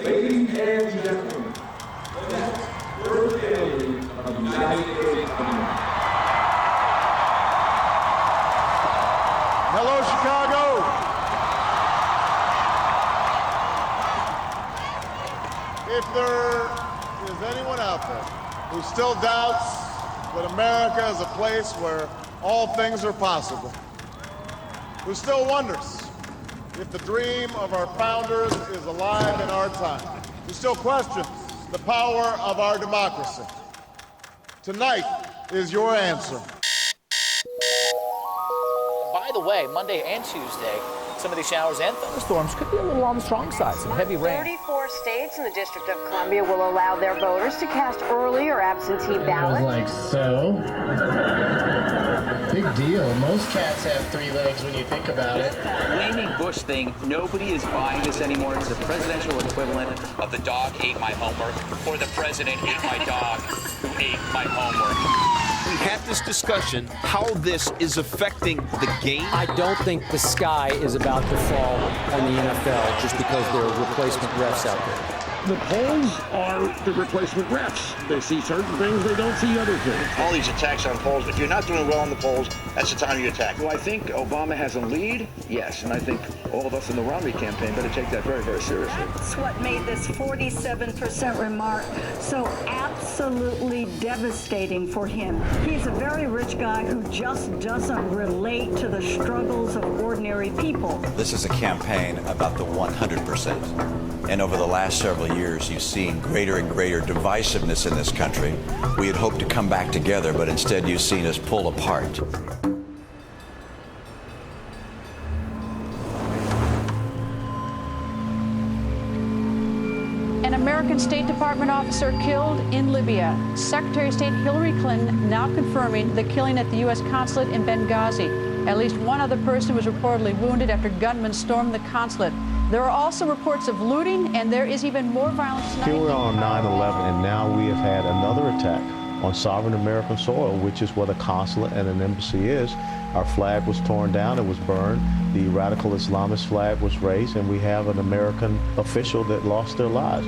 Ladies and gentlemen, the next first lady of the United States of America. Hello, Chicago. If there is anyone out there who still doubts that America is a place where all things are possible, who still wonders if the dream of our founders is alive in our time, who still questions the power of our democracy, tonight is your answer. By the way, Monday and Tuesday, some of these showers and thunderstorms could be a little on the strong side. Some heavy rain. 34 states in the District of Columbia will allow their voters to cast early or absentee ballots. Like so. Big deal. Most cats have 3 legs when you think about it. Blaming Bush thing, nobody is buying this anymore. It's the presidential equivalent of the dog ate my homework or the president ate my dog who ate my homework. We had this discussion, how this is affecting the game. I don't think the sky is about to fall on the NFL just because there are replacement refs out there. The polls are the replacement refs. They see certain things, they don't see other things. All these attacks on polls, if you're not doing well in the polls, that's the time you attack. Do I think Obama has a lead? Yes, and I think all of us in the Romney campaign better take that very, very seriously. That's what made this 47% remark so absolutely devastating for him. He's a very rich guy who just doesn't relate to the struggles of ordinary people. This is a campaign about the 100%. And over the last several years, you've seen greater and greater divisiveness in this country. We had hoped to come back together, but instead you've seen us pull apart. An American State Department officer killed in Libya. Secretary of State Hillary Clinton now confirming the killing at the U.S. consulate in Benghazi. At least one other person was reportedly wounded after gunmen stormed the consulate. There are also reports of looting, and there is even more violence tonight. Here we are on 9/11, and now we have had another attack on sovereign American soil, which is where the consulate and an embassy is. Our flag was torn down, it was burned. The radical Islamist flag was raised, and we have an American official that lost their lives.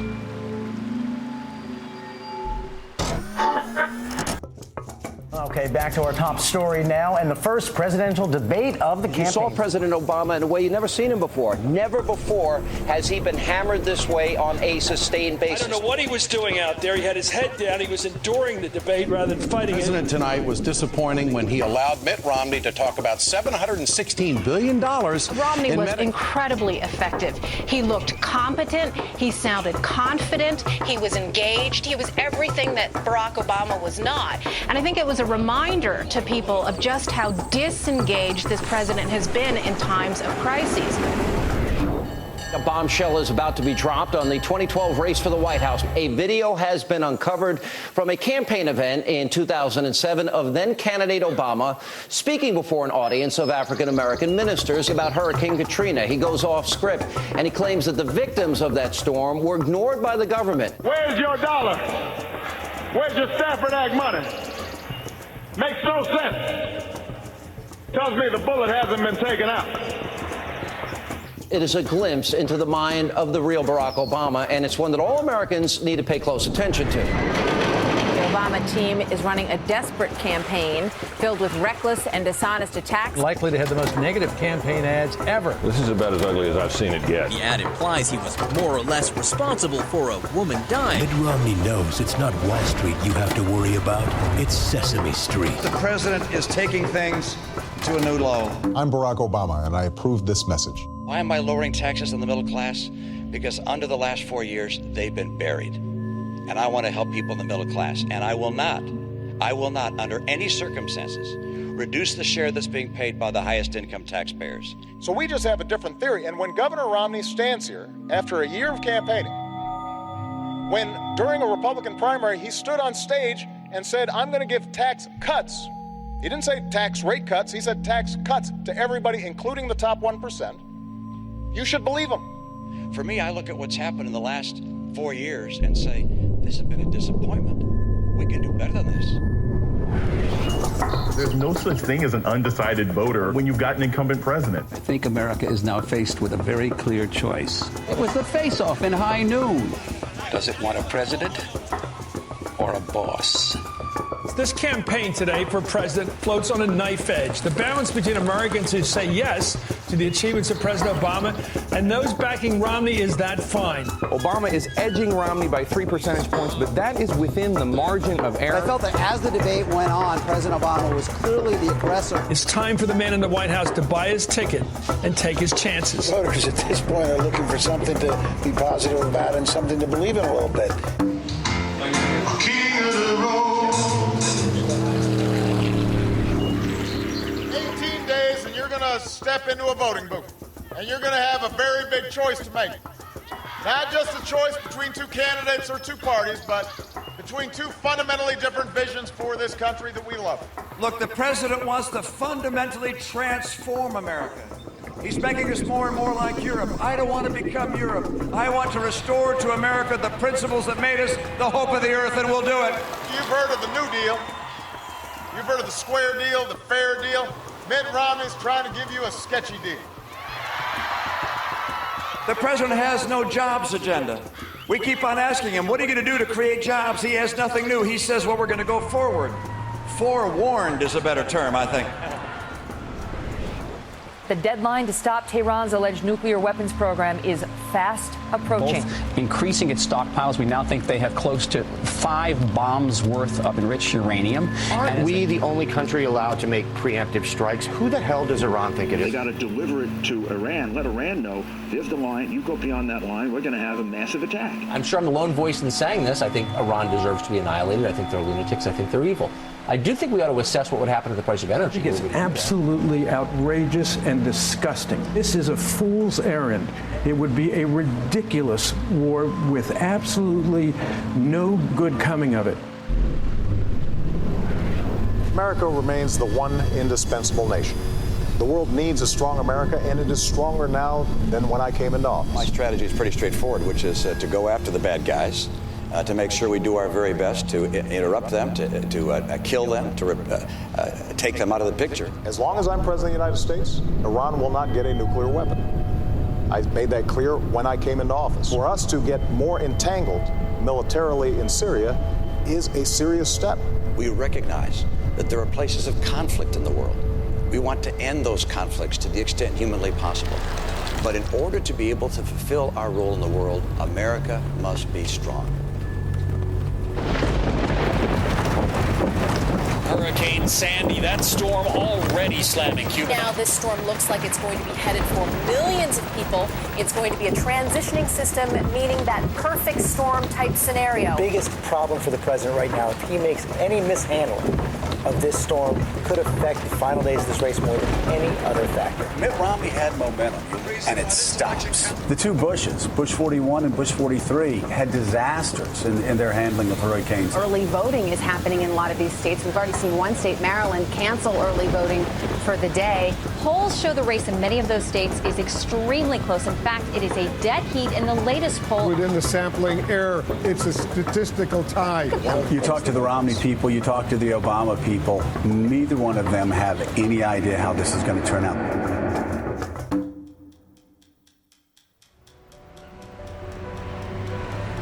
Okay, back to our top story now, and the first presidential debate of the campaign. You saw President Obama in a way you've never seen him before. Never before has he been hammered this way on a sustained basis. I don't know what he was doing out there. He had his head down. He was enduring the debate rather than fighting it. The president tonight was disappointing when he allowed Mitt Romney to talk about $716 billion. Romney was incredibly effective. He looked competent. He sounded confident. He was engaged. He was everything that Barack Obama was not. And I think it was a reminder to people of just how disengaged this president has been in times of crises. A bombshell is about to be dropped on the 2012 race for the White House. A video has been uncovered from a campaign event in 2007 of then-candidate Obama speaking before an audience of African-American ministers about Hurricane Katrina. He goes off script, and he claims that the victims of that storm were ignored by the government. Where's your dollar? Where's your Stafford Act money? Makes no sense. Tells me the bullet hasn't been taken out. It is a glimpse into the mind of the real Barack Obama, and it's one that all Americans need to pay close attention to. The Obama team is running a desperate campaign filled with reckless and dishonest attacks. Likely to have the most negative campaign ads ever. This is about as ugly as I've seen it get. The ad implies he was more or less responsible for a woman dying. Mitt Romney knows it's not Wall Street you have to worry about. It's Sesame Street. The president is taking things to a new low. I'm Barack Obama, and I approve this message. Why am I lowering taxes on the middle class? Because under the last 4 years, they've been buried. And I want to help people in the middle class. And I will not, under any circumstances, reduce the share that's being paid by the highest income taxpayers. So we just have a different theory. And when Governor Romney stands here, after a year of campaigning, when during a Republican primary, he stood on stage and said, I'm going to give tax cuts. He didn't say tax rate cuts. He said tax cuts to everybody, including the top 1%. You should believe him. For me, I look at what's happened in the last 4 years and say, this has been a disappointment. We can do better than this. There's no such thing as an undecided voter when you've got an incumbent president. I think America is now faced with a very clear choice. It was the face-off in high noon. Does it want a president or a boss? This campaign today for president floats on a knife edge. The balance between Americans who say yes to the achievements of President Obama and those backing Romney is that fine. Obama is edging Romney by 3 percentage points, but that is within the margin of error. I felt that as the debate went on, President Obama was clearly the aggressor. It's time for the man in the White House to buy his ticket and take his chances. Voters at this point are looking for something to be positive about and something to believe in a little bit. King of the road. 18 days and you're going to step into a voting booth. And you're going to have a very big choice to make. Not just a choice between two candidates or two parties, but between two fundamentally different visions for this country that we love. Look, the president wants to fundamentally transform America. He's making us more and more like Europe. I don't want to become Europe. I want to restore to America the principles that made us the hope of the earth, and we'll do it. You've heard of the New Deal. You've heard of the square deal, the fair deal. Mitt Romney's trying to give you a sketchy deal. The president has no jobs agenda. We keep on asking him, what are you going to do to create jobs? He has nothing new. He says, well, we're going to go forward. Forewarned is a better term, I think. The deadline to stop Tehran's alleged nuclear weapons program is fast approaching. Both increasing its stockpiles. We now think they have close to 5 bombs worth of enriched uranium. Aren't we the only country allowed to make preemptive strikes? Who the hell does Iran think it is? They got to deliver it to Iran. Let Iran know, there's the line. You go beyond that line, we're going to have a massive attack. I'm sure I'm the lone voice in saying this. I think Iran deserves to be annihilated. I think they're lunatics. I think they're evil. I do think we ought to assess what would happen to the price of energy. I think it's absolutely outrageous and disgusting. This is a fool's errand. It would be a ridiculous war with absolutely no good coming of it. America remains the one indispensable nation. The world needs a strong America, and it is stronger now than when I came into office. My strategy is pretty straightforward, which is to go after the bad guys, to make sure we do our very best to interrupt them, to kill them, to take them out of the picture. As long as I'm president of the United States, Iran will not get a nuclear weapon. I made that clear when I came into office. For us to get more entangled militarily in Syria is a serious step. We recognize that there are places of conflict in the world. We want to end those conflicts to the extent humanly possible. But in order to be able to fulfill our role in the world, America must be strong. Hurricane Sandy, that storm already slamming Cuba. Now this storm looks like it's going to be headed for millions of people. It's going to be a transitioning system, meaning that perfect storm type scenario. The biggest problem for the president right now, if he makes any mishandling of this storm, could affect the final days of this race more than any other factor. Mitt Romney had momentum, and it stops. The two Bushes, Bush 41 and Bush 43, had disasters in their handling of hurricanes. Early voting is happening in a lot of these states. We've already seen one state, Maryland, cancel early voting for the day. Polls show the race in many of those states is extremely close. In fact, it is a dead heat in the latest poll. Within the sampling error, it's a statistical tie. You talk to the Romney people, you talk to the Obama people, neither one of them have any idea how this is going to turn out.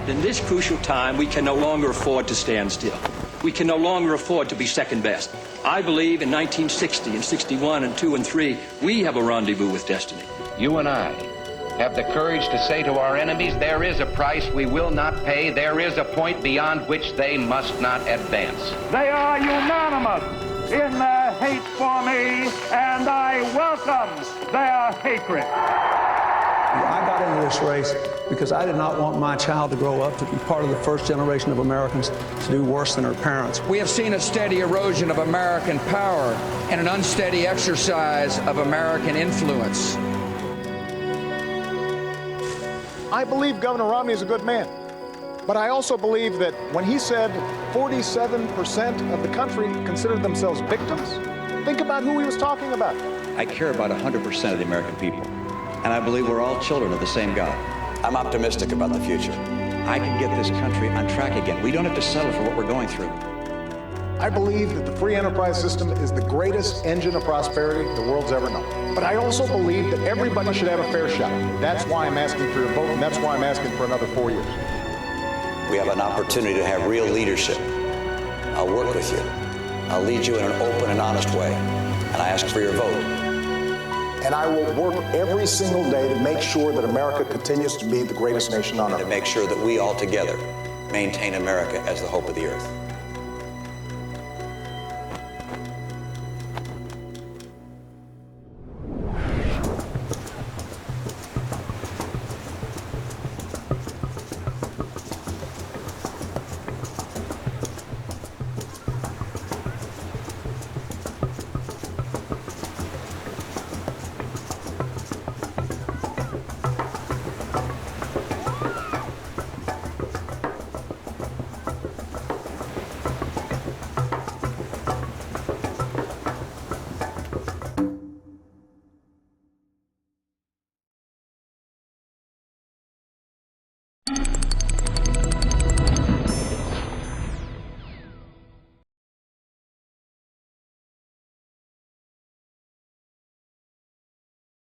In this crucial time, we can no longer afford to stand still. We can no longer afford to be second best. I believe in 1960 and 61 and 2 and 3, we have a rendezvous with destiny. You and I have the courage to say to our enemies, there is a price we will not pay. There is a point beyond which they must not advance. They are unanimous in their hate for me, and I welcome their hatred. I got into this race because I did not want my child to grow up to be part of the first generation of Americans to do worse than her parents. We have seen a steady erosion of American power and an unsteady exercise of American influence. I believe Governor Romney is a good man. But I also believe that when he said 47% of the country considered themselves victims, think about who he was talking about. I care about 100% of the American people. And I believe we're all children of the same God. I'm optimistic about the future. I can get this country on track again. We don't have to settle for what we're going through. I believe that the free enterprise system is the greatest engine of prosperity the world's ever known. But I also believe that everybody should have a fair shot. That's why I'm asking for your vote, and that's why I'm asking for another 4 years. We have an opportunity to have real leadership. I'll work with you. I'll lead you in an open and honest way. And I ask for your vote. And I will work every single day to make sure that America continues to be the greatest nation on earth. And to make sure that we all together maintain America as the hope of the earth.